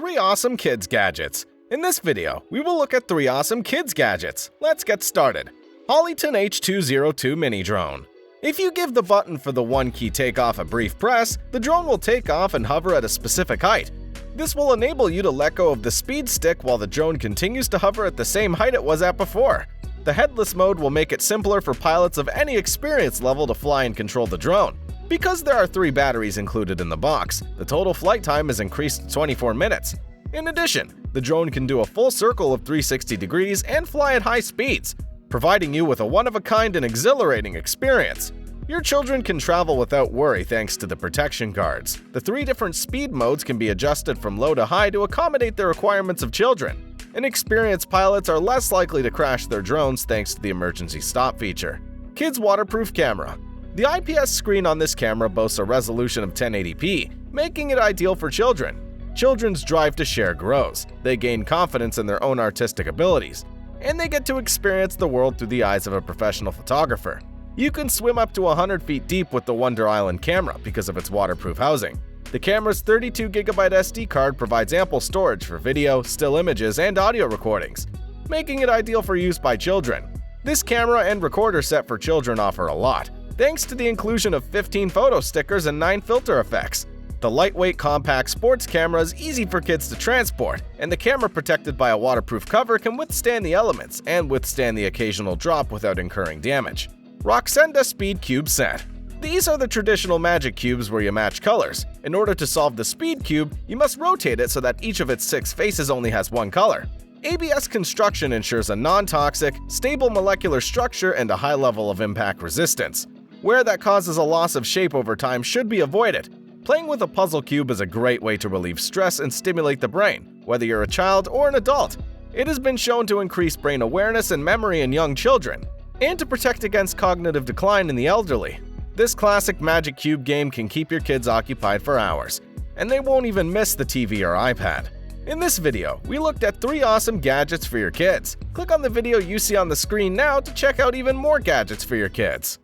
3 awesome kids gadgets. In this video, we will look at 3 awesome kids gadgets. Let's get started. Holyton H202 Mini Drone. If you give the button for the 1-key takeoff a brief press, the drone will take off and hover at a specific height. This will enable you to let go of the speed stick while the drone continues to hover at the same height it was at before. The headless mode will make it simpler for pilots of any experience level to fly and control the drone. Because there are 3 batteries included in the box, the total flight time is increased to 24 minutes. In addition, the drone can do a full circle of 360 degrees and fly at high speeds, providing you with a one-of-a-kind and exhilarating experience. Your children can travel without worry thanks to the protection guards. The 3 different speed modes can be adjusted from low to high to accommodate the requirements of children. Inexperienced pilots are less likely to crash their drones thanks to the emergency stop feature. Kids Waterproof Camera. The IPS screen on this camera boasts a resolution of 1080p, making it ideal for children. Children's drive to share grows, they gain confidence in their own artistic abilities, and they get to experience the world through the eyes of a professional photographer. You can swim up to 100 feet deep with the Wonder Island camera because of its waterproof housing. The camera's 32GB SD card provides ample storage for video, still images, and audio recordings, making it ideal for use by children. This camera and recorder set for children offer a lot, thanks to the inclusion of 15 photo stickers and 9 filter effects. The lightweight compact sports camera is easy for kids to transport, and the camera protected by a waterproof cover can withstand the elements and withstand the occasional drop without incurring damage. ROXENDA Speed Cube Set. These are the traditional magic cubes where you match colors. In order to solve the speed cube, you must rotate it so that each of its 6 faces only has one color. ABS construction ensures a non-toxic, stable molecular structure and a high level of impact resistance. Wear that causes a loss of shape over time should be avoided. Playing with a puzzle cube is a great way to relieve stress and stimulate the brain, whether you're a child or an adult. It has been shown to increase brain awareness and memory in young children, and to protect against cognitive decline in the elderly. This classic magic cube game can keep your kids occupied for hours, and they won't even miss the TV or iPad. In this video, we looked at 3 awesome gadgets for your kids. Click on the video you see on the screen now to check out even more gadgets for your kids.